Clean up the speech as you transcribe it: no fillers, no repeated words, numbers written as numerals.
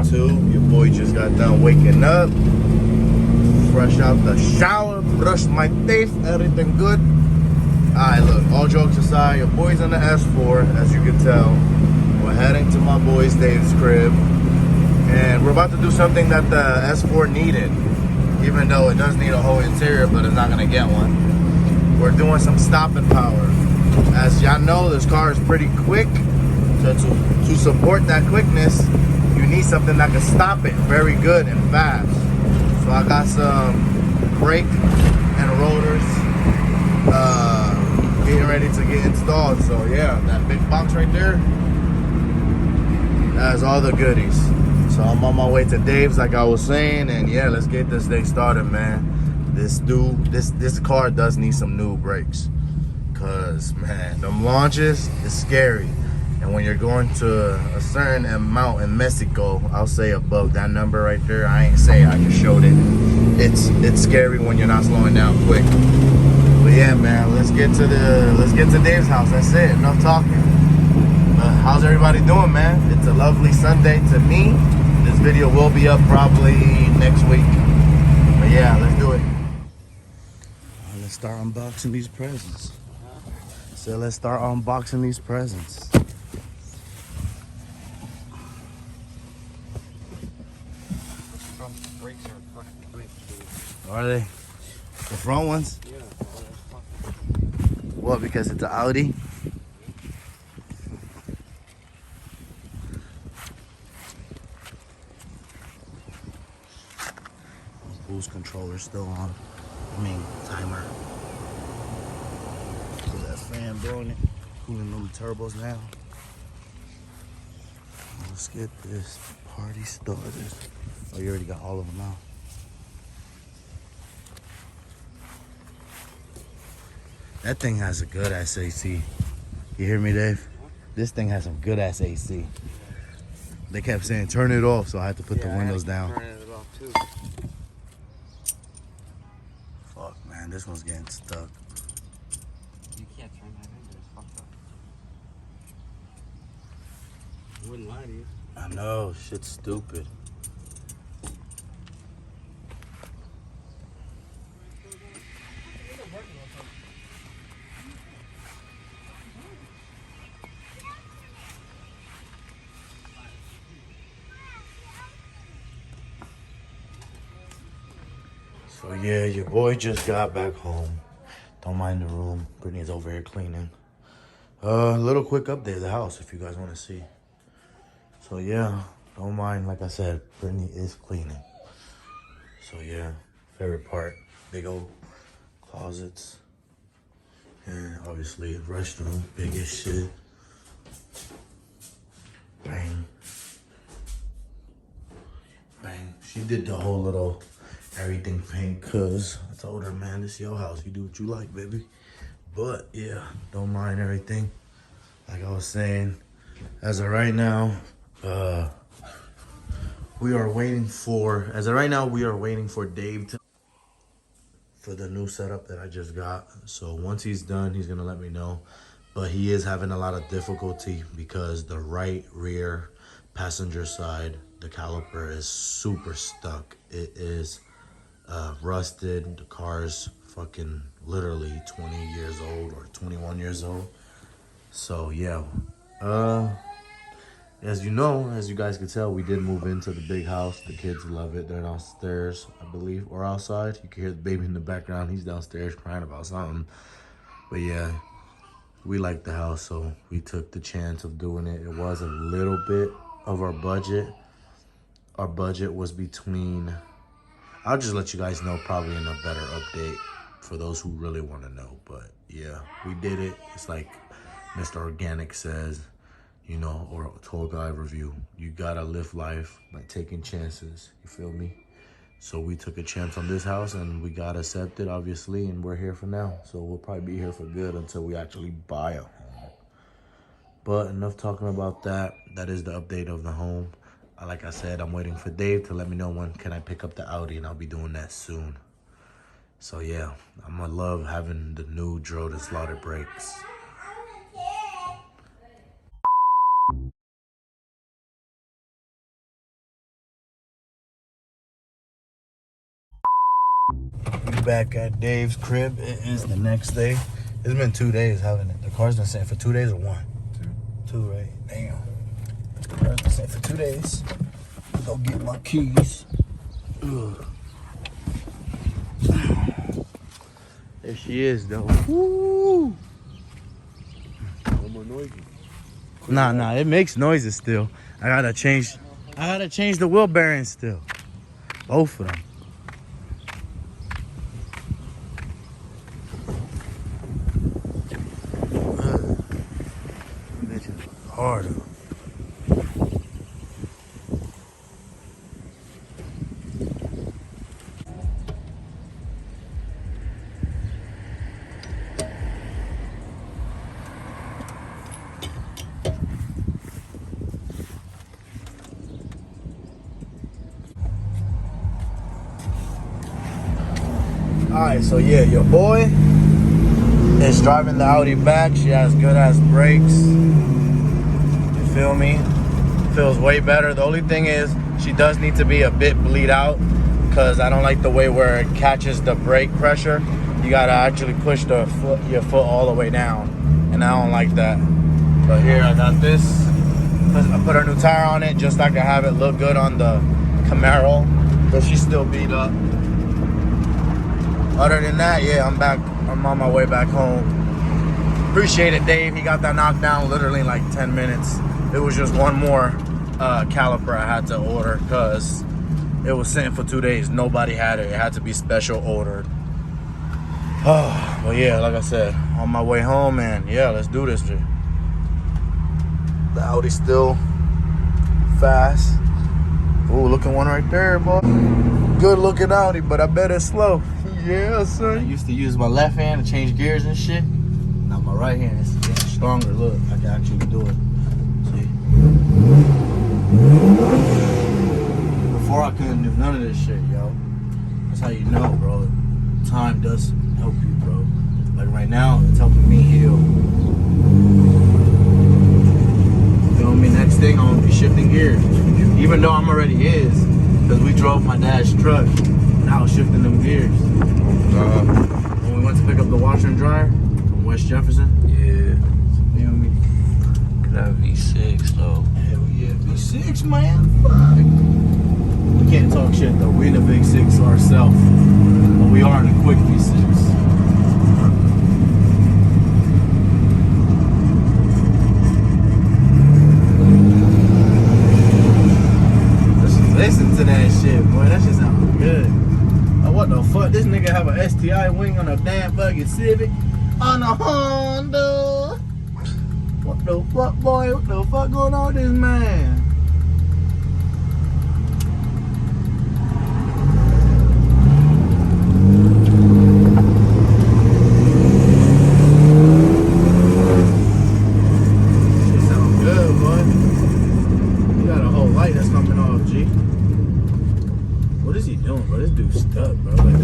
too. Your boy just got done waking up, fresh out the shower, brushed my teeth, everything good. Alright, look, all jokes aside, your boy's in the S4, as you can tell. We're heading to my boy's Dave's crib, and we're about to do something that the S4 needed, even though it does need a whole interior, but it's not gonna get one. We're doing some stopping power. As y'all know, this car is pretty quick, so to support that quickness, you need something that can stop it very good and fast. So I got some brake and rotors getting ready to get installed. So yeah, that big box right there, that has all the goodies. So I'm on my way to Dave's, like I was saying, and yeah, let's get this thing started, man. This car does need some new brakes, cause man, them launches is scary. And when you're going to a certain amount in Mexico, I'll say above that number right there. I ain't say, I just showed it. It's scary when you're not slowing down quick. But yeah, man, let's get to Dave's house. That's it. Enough talking. How's everybody doing, man? It's a lovely Sunday to me. This video will be up probably next week. But yeah, let's do it. Let's start unboxing these presents. So let's start unboxing these presents. Front brakes are fucking quick, dude. Are they? The front ones? Yeah. What, because it's an Audi? Boost controller still on. I mean, timer. See that fan blowing it? Cooling them turbos now. Let's get this party started. Oh, you already got all of them out. That thing has a good ass AC. You hear me, Dave? This thing has some good ass AC. They kept saying turn it off, so I had to put the windows down. Turning it off too. Fuck, man, this one's getting stuck. You can't turn that in. It's fucked up. I wouldn't lie to you. I know, shit's stupid. So yeah, your boy just got back home. Don't mind the room. Brittany's over here cleaning. Little quick update of the house if you guys want to see. So yeah, don't mind, like I said, Brittany is cleaning. So yeah, favorite part, big old closets. And obviously restroom, big as shit. Bang. Bang. She did the whole little everything pink, cause I told her, man, this is your house. You do what you like, baby. But yeah, don't mind everything. Like I was saying, as of right now, we are waiting for Dave for the new setup that I just got. So once he's done, he's gonna let me know. But he is having a lot of difficulty because the right rear passenger side, the caliper is super stuck. It is rusted. The car's fucking literally 20 years old or 21 years old. So yeah, as you know, as you guys can tell, we did move into the big house. The kids love it. They're downstairs, I believe, or outside. You can hear the baby in the background. He's downstairs crying about something. But yeah, we like the house, so we took the chance of doing it. It was a little bit of our budget. Our budget was between, I'll just let you guys know probably in a better update for those who really want to know. But yeah, we did it. It's like Mr. Organic says, you know, or Tour Guide review. You gotta live life by taking chances. You feel me? So we took a chance on this house and we got accepted, obviously, and we're here for now. So we'll probably be here for good until we actually buy a home. But enough talking about that. That is the update of the home. Like I said, I'm waiting for Dave to let me know when can I pick up the Audi, and I'll be doing that soon. So yeah, I'm gonna love having the new drilled and slotted brakes. back at Dave's crib. It is the next day. It's been 2 days, haven't it? The car's been sitting for 2 days or one? Two, right? Damn. The car's been sitting for 2 days. Go get my keys. Ugh. There she is, though. Woo! Nah, it makes noises still. I gotta change the wheel bearings still. Both of them. Bitch is hard. Alright, so yeah, your boy is driving the Audi back. She has good ass brakes. You feel me? Feels way better. The only thing is she does need to be a bit bleed out because I don't like the way where it catches the brake pressure. You gotta actually push your foot all the way down, and I don't like that. But here I got this. I put a new tire on it just so I can have it look good on the Camaro, but she's still beat up. Other than that, yeah, I'm back. I'm on my way back home. Appreciate it, Dave. He got that knocked down literally in like 10 minutes. It was just one more caliper I had to order because it was sitting for 2 days. Nobody had it. It had to be special ordered. But yeah, like I said, on my way home, man. Yeah, let's do this shit. The Audi's still fast. Ooh, looking one right there, boy. Good looking Audi, but I bet it's slow. Yeah, son. I used to use my left hand to change gears and shit. Now my right hand is getting stronger. Look, I can actually do it. See? Before I couldn't do none of this shit, yo. That's how you know, bro. Time does help you, bro. Like right now, it's helping me heal. You feel me? Next thing, I'm gonna be shifting gears. Even though I'm already is, because we drove my dad's truck. And I was shifting them gears. When we went to pick up the washer and dryer from West Jefferson. Yeah. Feel me? Could have V6 though. Hell yeah, V6, man. Fuck. We can't talk shit though. We in the big six ourselves. But we are in a quick V6. Listen to that shit, boy. That shit sounds good. Oh, what the fuck? This nigga have a STI wing on a damn fucking Civic on a Honda. What the fuck, boy? What the fuck going on with this man? Shit sound good, boy. You got a whole light that's coming off, G. What is he doing, bro? This dude's stuck, bro. Like,